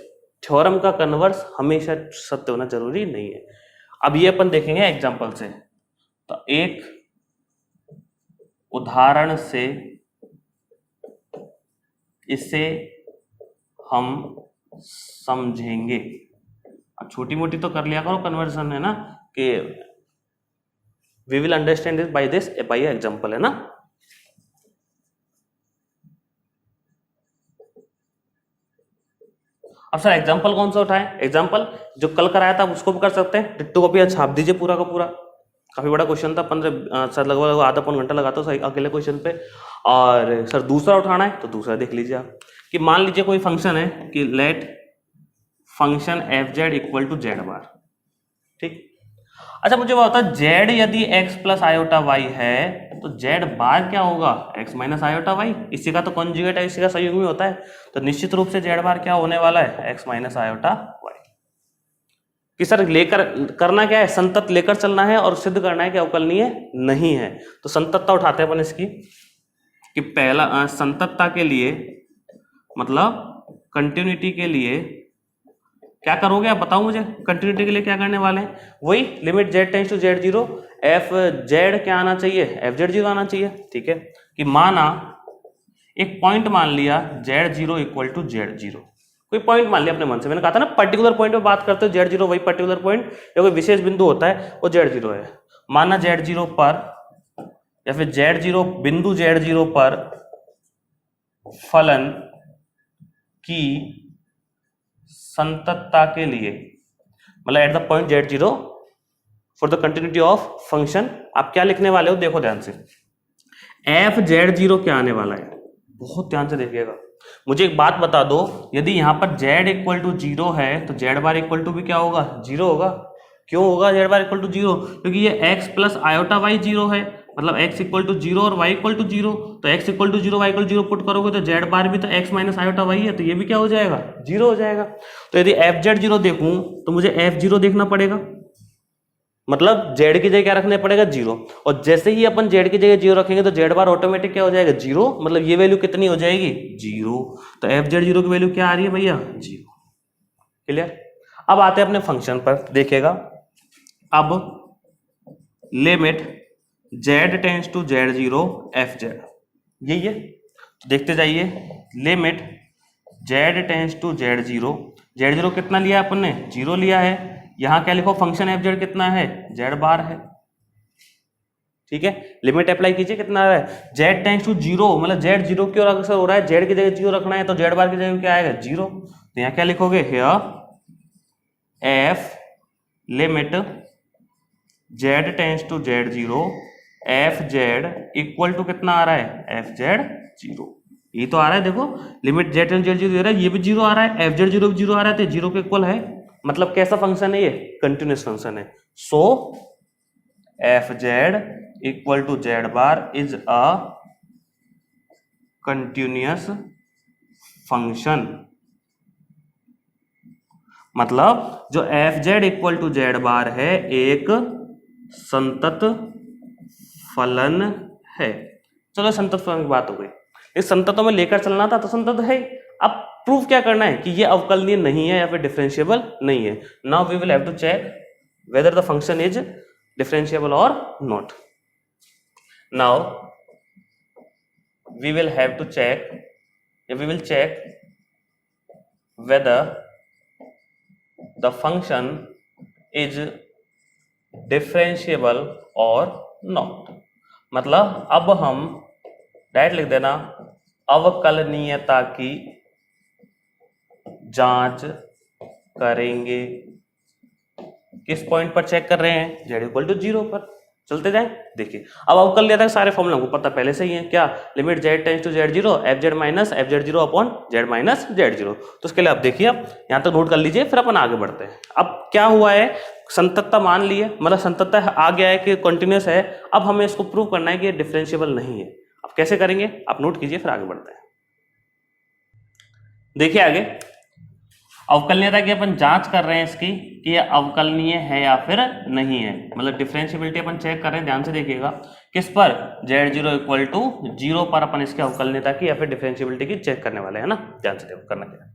थ्योरम का कन्वर्स हमेशा सत्य होना जरूरी नहीं है। अब ये अपन देखेंगे एग्जांपल से, तो एक उदाहरण से इसे हम समझेंगे। अब छोटी मोटी तो कर लिया करो कन्वर्सन, है ना, कि we will understand this by example, है ना। अब सर एग्जाम्पल कौन सा उठाएं? एग्जाम्पल जो कल कराया था उसको भी कर सकते हैं, डिट्टो कॉपी छाप दीजिए पूरा का पूरा। काफी बड़ा क्वेश्चन था, 15 सर लगभग आधा पौन घंटा लगाता हूँ अकेले क्वेश्चन पे। और सर दूसरा उठाना है तो दूसरा देख लीजिए आप, कि मान लीजिए कोई फंक्शन है कि let function f Z equal to z bar. ठीक, अच्छा मुझे वो होता है जेड यदि एक्स प्लस आयोटा वाई है तो जेड बार क्या होगा? X minus iota Y. इसी का तो कॉन्जुगेट है, इसी का संयुग्मी होता है, तो निश्चित रूप से जेड बार क्या होने वाला है? X minus iota Y. कि सर लेकर करना क्या है? संतत लेकर चलना है और सिद्ध करना है कि अवकलनीय नहीं है। तो संततता उठाते हैं अपन इसकी, कि पहला संततता के लिए मतलब कंटिन्यूटी के लिए क्या करोगे आप बताओ मुझे? कंटिन्यूटी के लिए क्या करने वाले हैं? वही limit Z tends to Z zero, F Z क्या आना चाहिए? एफ जेड जीरो आना चाहिए। ठीक है, कि माना एक पॉइंट मान लिया Z zero equal to Z zero, कोई पॉइंट मान लिया अपने मन से। मैंने कहा था ना पर्टिकुलर पॉइंट पे बात करते हो, जेड जीरो वही पर्टिकुलर पॉइंट या कोई विशेष बिंदु होता है वो जेड जीरो है। माना जेड जीरो पर या फिर Z0 बिंदु Z0 पर फलन की संततता के लिए, मतलब at the point Z0 for the continuity of function, आप क्या लिखने वाले हो देखो ध्यान से। एफ Z0 क्या आने वाला है, बहुत ध्यान से देखिएगा। मुझे एक बात बता दो, यदि यहाँ पर Z इक्वल टू 0 है तो Z बार इक्वल टू भी क्या होगा, 0 होगा। क्यों होगा Z बार इक्वल टू 0? क्योंकि ये x प्लस आयोटा वाई 0 है, मतलब x इक्वल टू 0 और y इक्वल टू 0, तो x equal to 0 y equal to 0 put करोगे तो Z बार भी तो x माइनस आयोटा वाई है, तो ये भी क्या हो जाएगा, 0 हो जाएगा। तो यदि FZ0 देखूं तो मुझे F0 देखना पड़ेगा, मतलब Z की जगह क्या रखना पड़ेगा, 0, और जैसे ही अपन Z की जगह 0 रखेंगे तो Z बार ऑटोमेटिक क्या हो जाएगा, 0, मतलब ये वैल्यू कितनी हो जाएगी, 0। तो FZ0 की वैल्यू क्या आ रही है भैया, 0। क्लियर। अब आते हैं अपने फंक्शन पर, देखिएगा। अब limit Z tends to Z0 FZ, यही है, तो देखते जाइए। Limit Z tends to Z0, Z0 कितना लिया अपन ने, 0 लिया है। यहां क्या लिखो, फंक्शन FZ कितना है, Z बार है, ठीक है। लिमिट अप्लाई कीजिए, कितना है, Z टेंड्स टू 0, मतलब Z 0 की ओर अग्रसर हो रहा है, Z की जगह 0 रखना है, तो Z बार की जगह क्या आएगा, 0। तो यहाँ क्या लिखोगे, here F limit Z tends to Z0 FZ equal to कितना आ रहा है, FZ0, ये तो आ रहा है, देखो limit Z tends to Z0 दे रहा है, ये भी 0 आ रहा है, FZ0 भी 0 आ रहा है, तो 0 के इक्वल है। मतलब कैसा फंक्शन है ये, कंटिन्यूस फंक्शन है। So FZ equal to Z bar is a continuous function, मतलब जो FZ equal to Z bar है एक संतत फलन है। चलो संतत फलन की बात हो गई, इस संततों में लेकर चलना था, तो संतत है। अब प्रूफ क्या करना है कि ये अवकलनीय नहीं है या फिर डिफरेंशिएबल नहीं है। Now we will have to check whether the function is differentiable or not. Now we will have to check, we will check whether the function is differentiable or not. मतलब अब हम डायरेक्ट लिख देना, अवकलनीयता की जांच करेंगे। किस पॉइंट पर चेक कर रहे हैं, Z इक्वल टू 0 पर। चलते जाएं, देखिए अब अवकलनीयता के सारे फॉर्मूला हमको पता पहले से ही है। क्या, limit Z tends to Z0 FZ minus FZ0 upon Z minus Z0। तो उसके लिए आप देखिए, अब यहाँ तक नोट कर लीजिए, फिर अपन आगे बढ़ते हैं। अब क्या हुआ है, संततता मान ली है, मतलब संततता आ गया है कि कंटिन्यूस है। अब हमें इसको प्रूव करना है कि ये डिफरेंशिएबल नहीं है। अब कैसे करेंगे, आप नोट कीजिए, फिर आगे बढ़ते हैं। देखिए आगे, अवकलनीयता की अपन जांच कर रहे हैं इसकी कि ये अवकलनीय है या फिर नहीं है, मतलब डिफरेंशिएबिलिटी अपन चेक कर रहे हैं। ध्यान से देखिएगा, किस पर, Z0 इक्वल टू 0 पर अपन इसके अवकलनीयता की या फिर डिफरेंशिएबिलिटी की चेक करने वाले हैं ना। ध्यान से देखो करना क्या है।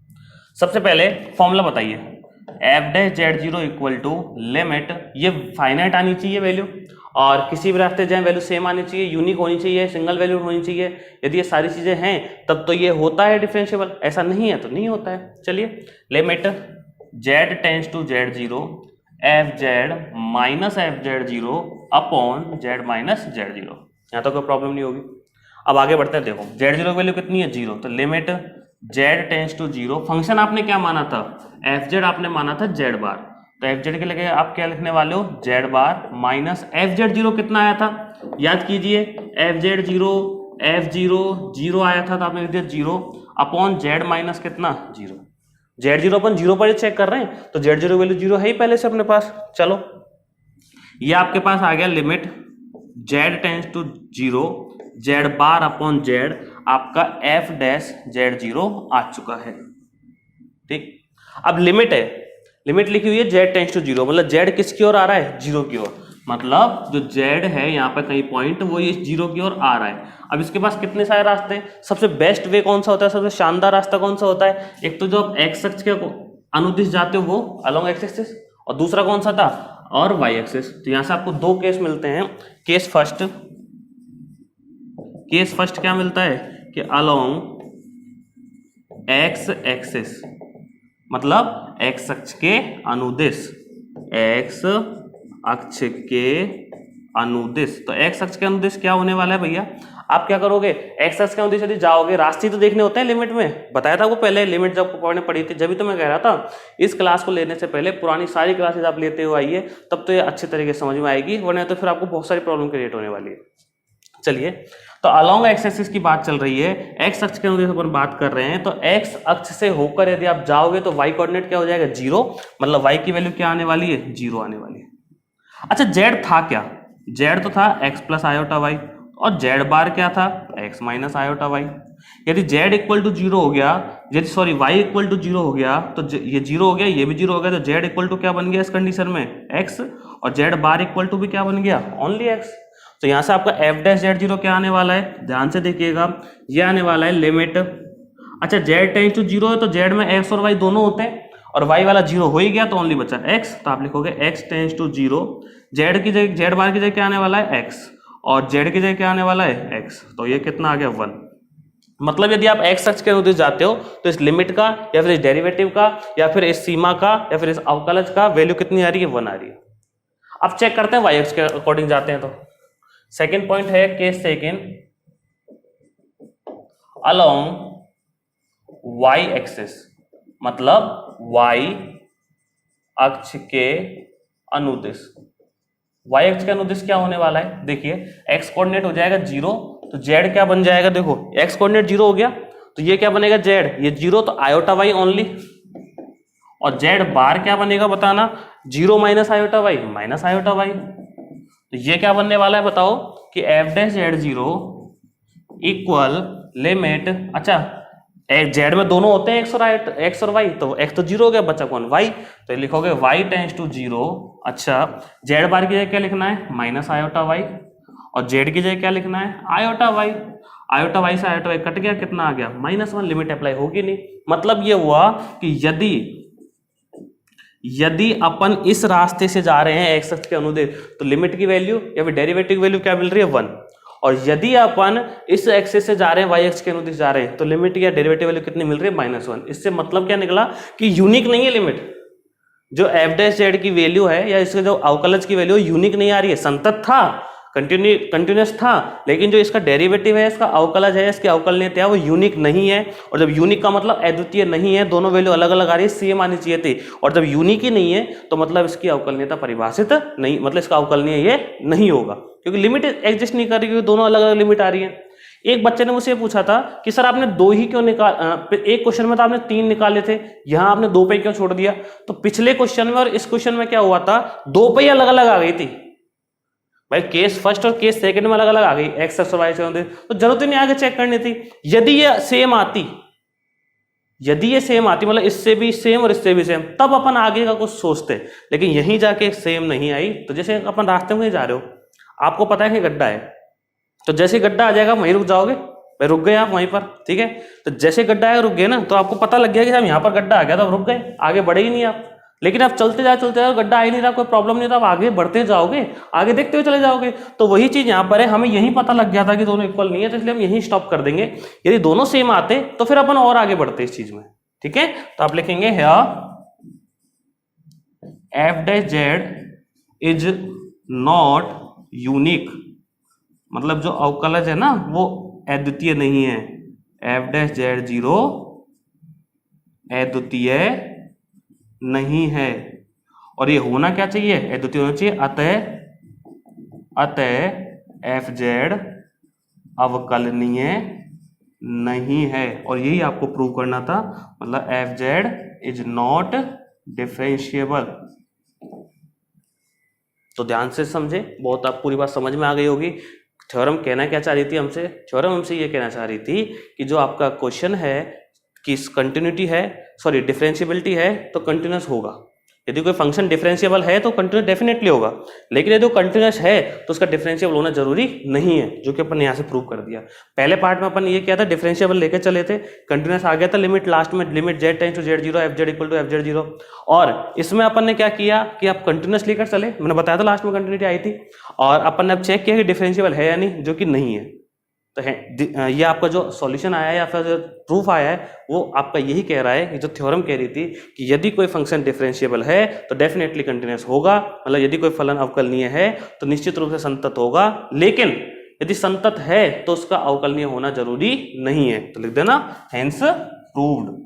सबसे पहले फॉर्मूला बताइए, f dash Z0 equal to limit, ये फाइनाइट आनी चाहिए वैल्यू, और किसी भी रास्ते जाए वैल्यू सेम आनी चाहिए, यूनिक होनी चाहिए, सिंगल वैल्यू होनी चाहिए। यदि ये सारी चीजें हैं तब तो ये होता है डिफरेंशिएबल, ऐसा नहीं है तो नहीं होता है। चलिए, limit Z tends to Z0 FZ minus FZ0 upon Z minus Z0, यहाँ तो कोई प्रॉब्लम नहीं होगी। अब आगे बढ़ते हैं, देखो Z0 की वैल्यू कितनी है, 0, तो limit Z tends to 0, function आपने क्या माना था, FZ आपने माना था Z बार, तो FZ के लिए आप क्या लिखने वाले हो, Z बार माइनस FZ0 कितना आया था, याद कीजिए, FZ0 F0 0 आया था, तो आपने लिख दिया 0 अपॉन Z माइनस कितना, 0। Z0 अपन 0 पर चेक कर रहे हैं, तो Z0 वैल्यू 0 है ही पहले से अपने पास। चलो, ये आपके पास आ गया limit Z tends to 0 Z bar upon Z, आपका F डैश Z0 आ चुका है। ठीक, अब लिमिट है, लिमिट लिखी हुई है Z टेंड्स टू 0, मतलब Z किसकी ओर आ रहा है, 0 की ओर, मतलब जो Z है यहाँ पर कहीं पॉइंट वो ये 0 की ओर आ रहा है। अब इसके पास कितने सारे रास्ते हैं, सबसे बेस्ट वे कौन सा होता है, सबसे शानदार रास्ता कौन सा होता है, एक तो जो आप एक्स अक्ष के अनुदिश जाते हो वो अलोंग एक्स एक्सिस, और दूसरा कौन सा था, और वाई एक्सिस। तो यहाँ से आपको दो केस मिलते हैं। केस फर्स्ट क्या मिलता है कि अलोंग एक्स एक्सिस, मतलब एक्स अक्ष के अनुदिश, एक्स अक्ष के अनुदिश। तो एक्स अक्ष के अनुदिश क्या होने वाला है भैया, आप क्या करोगे, एक्स अक्ष के अनुदिश यदि जाओगे, रास्ते तो देखने होते हैं लिमिट में, बताया था वो पहले लिमिट जब पढ़ने पड़ी थी, जब तो मैं कह रहा था इस क्लास को लेने से पहले पुरानी सारी क्लासेज आप लेते हुए आइए, तब तो ये अच्छे तरीके से समझ में आएगी, वरना तो फिर आपको बहुत सारी प्रॉब्लम क्रिएट होने वाली है। चलिए, तो अलोंग एक्स एक्सिस की बात चल रही है, एक्स अक्ष के अनुदिश अपन बात कर रहे हैं, तो एक्स अक्ष से होकर यदि आप जाओगे तो वाई कोऑर्डिनेट क्या हो जाएगा, 0, मतलब वाई की वैल्यू क्या आने वाली है, 0 आने वाली है। अच्छा, जेड था क्या, जेड तो था एक्स प्लस आयोटा वाई, और जेड बार क्या था, एक्स माइनस आयोटा वाई। यदि जेड इक्वल टू 0 हो गया, यदि सॉरी वाई इक्वल टू 0 हो गया, तो ये 0 हो गया, ये भी 0 हो गया, तो जेड इक्वल टू क्या बन गया इस कंडीशन में, एक्स, और जेड बार इक्वल टू भी क्या बन गया, ओनली एक्स। तो यहां से आपका एफ डैश जेड 0 क्या आने वाला है, ध्यान से देखिएगा, ये आने वाला है लिमिट, अच्छा जेड टेंड्स टू 0 है तो जेड में एक्स और वाई दोनों होते हैं, और वाई वाला 0 हो ही गया तो ओनली बचा एक्स, तो आप लिखोगे एक्स टेंड्स टू 0, जेड की जगह, जेड बार की जगह क्या आने वाला है, एक्स, और जेड की जगह क्या आने वाला है, एक्स, तो ये कितना आ गया, 1। मतलब यदि आप एक्स अक्ष के अनुदिश जाते हो तो इस लिमिट का या फिर इस डेरिवेटिव का या फिर इस सीमा का या फिर इस अवकलज का वैल्यू कितनी आ रही है, 1 आ रही है। अब चेक करते हैं वाई अक्ष के अकॉर्डिंग जाते हैं, तो सेकेंड पॉइंट है case second, along Y axis, मतलब वाई अक्ष के अनुदिश। वाई अक्ष के अनुदिश क्या होने वाला है, देखिए एक्स कोऑर्डिनेट हो जाएगा 0, तो जेड क्या बन जाएगा, देखो एक्स कोऑर्डिनेट 0 हो गया तो ये क्या बनेगा, जेड, ये 0 तो आयोटा वाई ओनली, और जेड बार क्या बनेगा बताना, 0 minus iota Y minus iota Y. तो ये क्या बनने वाला है बताओ कि F dash Z 0 equal limit, अच्छा जेड में दोनों होते हैं एक्स और वाई, तो एक्स तो 0 हो गया, बचा कौन, वाई, तो लिखोगे वाई टेंड्स टू 0, अच्छा जेड बार की जगह क्या लिखना है, माइनस आयोटा वाई, और जेड की जगह क्या लिखना है, आयोटा वाई, आयोटा वाई से आयोटा वाई कट गया, कितना आ गया, -1, लिमिट अप्लाई होगी नहीं। मतलब ये हुआ कि यदि अपन इस रास्ते से जा रहे हैं एक्स अक्ष के अनुदिश, तो लिमिट की वैल्यू या फिर डेरिवेटिव वैल्यू क्या मिल रही है, 1, और यदि अपन इस एक्सिस से जा रहे हैं वाई एक्स के अनुदिश जा रहे हैं, तो लिमिट या डेरिवेटिव वैल्यू कितनी मिल रही है, -1। इससे मतलब क्या निकला कि यूनिक नहीं है लिमिट, जो एफ डैश जेड की वैल्यू है या इसके जो अवकलज की वैल्यू यूनिक नहीं आ रही है, संतत था, कंटिन्यूस था, लेकिन जो इसका डेरिवेटिव है, इसका अवकलज है, इसके अवकलनीयता है, वो यूनिक नहीं है। और जब यूनिक का मतलब अद्वितीय नहीं है, दोनों वैल्यू अलग अलग आ रही है, सेम आनी चाहिए थी, और जब यूनिक ही नहीं है तो मतलब इसकी अवकलनीयता परिभाषित नहीं, मतलब इसका अवकलनीय ये नहीं होगा, क्योंकि लिमिट एग्जिस्ट नहीं कर रही, क्योंकि दोनों अलग अलग लिमिट आ रही है। एक बच्चे ने मुझसे पूछा था कि सर आपने 2 ही क्यों निकाल, एक क्वेश्चन में तो आपने 3 निकाले थे, यहाँ आपने 2 पे क्यों छोड़ दिया। तो पिछले क्वेश्चन में और इस क्वेश्चन में क्या हुआ था, 2 पे अलग अलग आ गई थी भाई, केस फर्स्ट और केस सेकंड में अलग अलग आ गई, एक्स और वाई से, तो जरूरत ही नहीं आगे चेक करनी थी। यदि ये सेम आती, मतलब इससे भी सेम और इससे भी सेम, तब अपन आगे का कुछ सोचते, लेकिन यहीं जाके सेम नहीं आई। तो जैसे अपन रास्ते में जा रहे हो, आपको पता है कि गड्ढा है, तो जैसे गड्ढा आ जाएगा वहीं रुक जाओगे, भाई रुक गए आप वहीं पर, ठीक है। तो जैसे गड्ढा आया रुक गए ना, तो आपको पता लग गया कि हम यहाँ पर गड्ढा आ गया, तो आप रुक गए, आगे बढ़े ही नहीं आप। लेकिन आप चलते जाओ, गड्ढा आ ही नहीं रहा, कोई प्रॉब्लम नहीं था, आप आगे बढ़ते जाओगे, आगे देखते हुए चले जाओगे। तो वही चीज यहाँ पर है, हमें यही पता लग गया था कि दोनों इक्वल नहीं है, तो इसलिए हम यही स्टॉप कर देंगे। यदि दोनों सेम आते तो फिर अपन और आगे बढ़ते इस चीज में, ठीक है। तो आप लिखेंगे F dash Z is not unique, मतलब जो अवकलज है ना वो अद्वितीय नहीं है, एफ डैश जेड 0 अद्वितीय नहीं है। और ये होना क्या चाहिए, अद्वितीय होना चाहिए, अतः एफ जेड अवकलनीय नहीं है, और यही आपको प्रूव करना था, मतलब F Z is not differentiable. तो ध्यान से समझे, बहुत आप पूरी बात समझ में आ गई होगी। थ्योरम कहना क्या चाह रही थी हमसे, थ्योरम हमसे ये कहना चाह रही थी कि जो आपका क्वेश्चन है कि कंटिन्यूटी है, सॉरी डिफरेंशिएबिलिटी है, तो कंटिन्यूस होगा। यदि कोई फंक्शन डिफरेंशिएबल है तो कंटिन्यूस डेफिनेटली होगा, लेकिन यदि वो कंटिन्यूस है तो उसका डिफरेंशिएबल होना जरूरी नहीं है, जो कि अपन यहाँ से प्रूव कर दिया। पहले पार्ट में अपन ये किया था, डिफरेंशिएबल लेके चले थे, कंटिन्यूस आ गया था, लिमिट लास्ट में limit Z tends to Z 0 F Z equal to F Z 0। और इसमें अपन ने क्या किया कि आप कंटिन्यूस लेकर चले, मैंने बताया था लास्ट में कंटिन्यूटी आई थी, और अपन ने अब चेक किया कि डिफरेंशिएबल है या नहीं, जो कि नहीं है। तो ये आपका जो सॉल्यूशन आया है या फिर जो प्रूफ आया है वो आपका यही कह रहा है, जो थ्योरम कह रही थी कि यदि कोई फंक्शन डिफरेंशिएबल है तो डेफिनेटली कंटिन्यूअस होगा, मतलब यदि कोई फलन अवकलनीय है तो निश्चित रूप से संतत होगा, लेकिन यदि संतत है तो उसका अवकलनीय होना जरूरी नहीं है। तो लिख देना हेंस प्रूव्ड।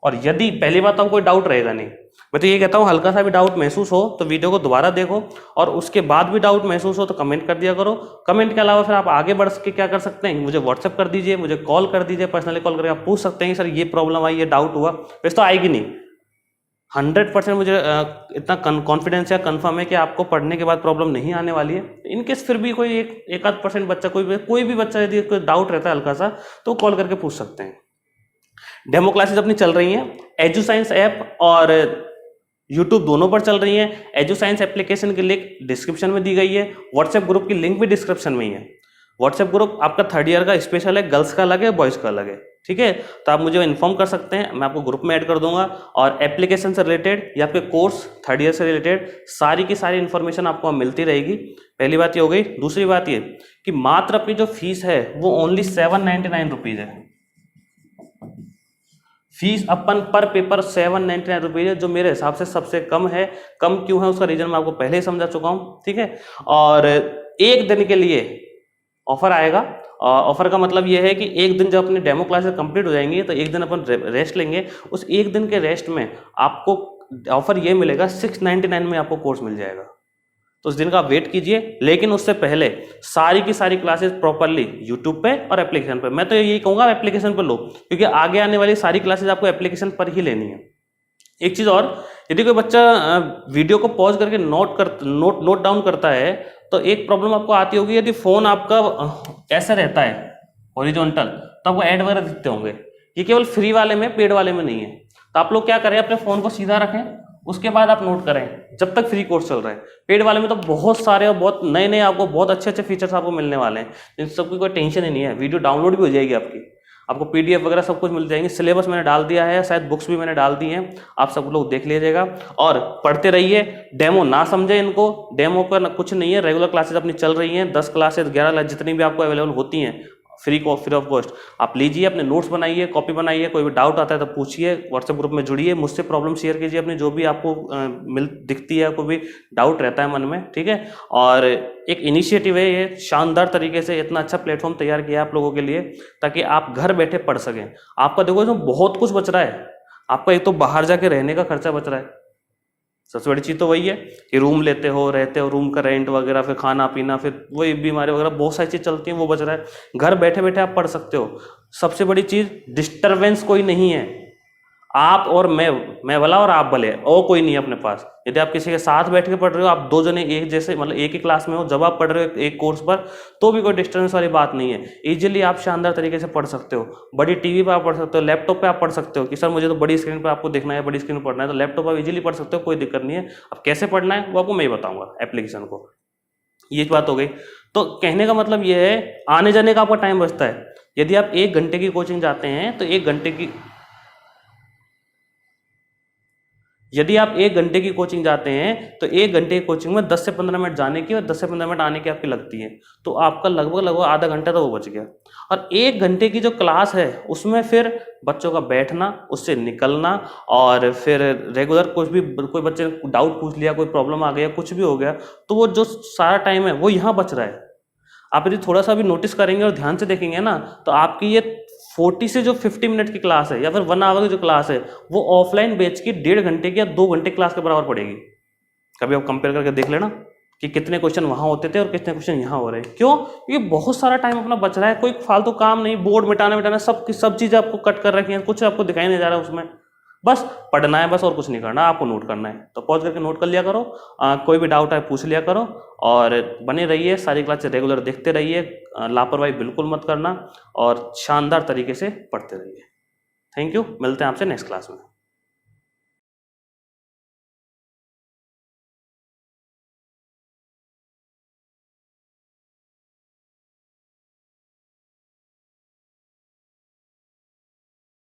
और यदि पहली बात तो कोई डाउट रहेगा नहीं, मैं तो ये कहता हूँ हल्का सा भी डाउट महसूस हो तो वीडियो को दोबारा देखो, और उसके बाद भी डाउट महसूस हो तो कमेंट कर दिया करो। कमेंट के अलावा फिर आप आगे बढ़ के क्या कर सकते हैं, मुझे व्हाट्सएप कर दीजिए, मुझे कॉल कर दीजिए, पर्सनली कॉल करके आप पूछ सकते हैं कि सर ये प्रॉब्लम आई, ये डाउट हुआ। वैसे तो आएगी नहीं, 100% मुझे इतना कॉन्फिडेंस या कन्फर्म है कि आपको पढ़ने के बाद प्रॉब्लम नहीं आने वाली है। इनकेस फिर भी कोई एक आध % बच्चा, कोई भी बच्चा यदि कोई डाउट रहता है हल्का सा, तो कॉल करके पूछ सकते हैं। डेमो क्लासेस अपनी चल रही हैं, एजू साइंस ऐप और यूट्यूब दोनों पर चल रही है। एजू साइंस एप्लीकेशन की लिंक डिस्क्रिप्शन में दी गई है, व्हाट्सएप ग्रुप की लिंक भी डिस्क्रिप्शन में ही है। व्हाट्सएप ग्रुप आपका 3rd ईयर का स्पेशल है, गर्ल्स का अलग है, बॉयज़ का अलग है, ठीक है। तो आप मुझे इन्फॉर्म कर सकते हैं, मैं आपको ग्रुप में ऐड कर दूंगा। और एप्लीकेशन से रिलेटेड या आपके कोर्स 3rd ईयर से रिलेटेड सारी की सारी इन्फॉर्मेशन आपको मिलती रहेगी। पहली बात ये हो गई। दूसरी बात ये कि मात्र अपनी जो फीस है वो ओनली 799 रुपीज़ है। फीस अपन पर पेपर 799 रुपीज़ है, जो मेरे हिसाब से सबसे कम है। कम क्यों है उसका रीजन मैं आपको पहले ही समझा चुका हूँ, ठीक है। और एक दिन के लिए ऑफर आएगा। ऑफर का मतलब ये है कि एक दिन जब अपनी डेमो क्लासेस कंप्लीट हो जाएंगी तो एक दिन अपन रेस्ट लेंगे। उस एक दिन के रेस्ट में आपको ऑफर ये मिलेगा 699 में आपको कोर्स मिल जाएगा। तो उस दिन का वेट कीजिए, लेकिन उससे पहले सारी की सारी क्लासेस प्रॉपरली यूट्यूब पे और एप्लीकेशन पे, मैं तो यही कहूँगा एप्लीकेशन पे लो, क्योंकि आगे आने वाली सारी क्लासेस आपको एप्लीकेशन पर ही लेनी है। एक चीज़ और, यदि कोई बच्चा वीडियो को पॉज करके नोट डाउन करता है तो एक प्रॉब्लम आपको आती होगी, यदि फ़ोन आपका ऐसा रहता है हॉरिजॉन्टल तो आपको ऐड वगैरह दिखते होंगे। ये केवल फ्री वाले में, पेड वाले में नहीं है। तो आप लोग क्या करें, अपने फ़ोन को सीधा रखें, उसके बाद आप नोट करें जब तक फ्री कोर्स चल रहा है। पेड वाले में तो बहुत सारे और बहुत नए आपको बहुत अच्छे फीचर्स आपको मिलने वाले हैं, इन सबकी कोई टेंशन ही नहीं है। वीडियो डाउनलोड भी हो जाएगी आपको PDF वगैरह सब कुछ मिल जाएंगे। सिलेबस मैंने डाल दिया है, शायद बुक्स भी मैंने डाल दी हैं, आप सब लोग देख लीजिएगा और पढ़ते रहिए। डेमो ना समझे इनको, डेमो का कुछ नहीं है, रेगुलर क्लासेस अपनी चल रही हैं। 10 क्लासेस 11 जितनी भी आपको अवेलेबल होती हैं फ्री ऑफ कॉस्ट, आप लीजिए, अपने नोट्स बनाइए, कॉपी बनाइए। कोई भी डाउट आता है तो पूछिए, व्हाट्सएप ग्रुप में जुड़िए, मुझसे प्रॉब्लम शेयर कीजिए अपनी, जो भी आपको दिखती है, कोई भी डाउट रहता है मन में, ठीक है। और एक इनिशिएटिव है ये, शानदार तरीके से इतना अच्छा प्लेटफॉर्म तैयार किया आप लोगों के लिए ताकि आप घर बैठे पढ़ सकें। आपका देखो इसमें बहुत कुछ बच रहा है, आपका एक तो बाहर जाके रहने का खर्चा बच रहा है, सबसे बड़ी चीज़ तो वही है कि रूम लेते हो, रहते हो, रूम का रेंट वगैरह, फिर खाना पीना, फिर वही बीमारी वगैरह बहुत सारी चीज़ चलती हैं, वो बच रहा है। घर बैठे बैठे आप पढ़ सकते हो। सबसे बड़ी चीज़, डिस्टरबेंस कोई नहीं है, आप और मैं भला और आप भले, और कोई नहीं है अपने पास। यदि आप किसी के साथ बैठ के पढ़ रहे हो, आप 2 जने एक जैसे, मतलब एक ही क्लास में हो, जब आप पढ़ रहे हो एक कोर्स पर, तो भी कोई डिस्टर्बेंस वाली बात नहीं है। इजीली आप शानदार तरीके से पढ़ सकते हो। बड़ी टीवी पर आप पढ़ सकते हो, लैपटॉप पे आप पढ़ सकते हो कि सर मुझे तो बड़ी स्क्रीन पर आपको देखना है, बड़ी स्क्रीन पर पढ़ना है, तो लैपटॉप आप इजीली पढ़ सकते हो, कोई दिक्कत नहीं है। अब कैसे पढ़ना है वो आपको मैं ही बताऊंगा एप्लीकेशन को। ये बात हो गई। तो कहने का मतलब ये है, आने जाने का आपका टाइम बचता है। यदि आप 1 घंटे की कोचिंग जाते हैं तो 1 घंटे की, यदि आप 1 घंटे की कोचिंग जाते हैं तो 1 घंटे की कोचिंग में 10 से 15 मिनट जाने की और 10 से 15 मिनट आने की आपकी लगती है, तो आपका लगभग आधा घंटा तो वो बच गया। और 1 घंटे की जो क्लास है उसमें फिर बच्चों का बैठना, उससे निकलना, और फिर रेगुलर कोई बच्चे ने डाउट पूछ लिया, कोई प्रॉब्लम आ गया, कुछ भी हो गया, तो वो जो सारा टाइम है वो यहाँ बच रहा है। आप यदि थोड़ा सा भी नोटिस करेंगे और ध्यान से देखेंगे ना, तो आपकी ये 40 से जो 50 मिनट की क्लास है या फिर 1 आवर की जो क्लास है, वो ऑफलाइन बैच की 1.5 घंटे की या 2 घंटे क्लास के बराबर पड़ेगी। कभी आप कंपेयर करके देख लेना कि कितने क्वेश्चन वहाँ होते थे और कितने क्वेश्चन यहाँ हो रहे हैं। क्यों? ये बहुत सारा टाइम अपना बच रहा है, कोई फालतू काम नहीं, बोर्ड मिटाना सब चीज़ें आपको कट कर रखी हैं, कुछ आपको दिखाई नहीं जा रहा उसमें, बस पढ़ना है बस, और कुछ नहीं करना, आपको नोट करना है। तो पॉज करके नोट कर लिया करो, कोई भी डाउट है पूछ लिया करो, और बने रहिए, सारी क्लासेस रेगुलर देखते रहिए, लापरवाही बिल्कुल मत करना, और शानदार तरीके से पढ़ते रहिए। थैंक यू, मिलते हैं आपसे नेक्स्ट क्लास में।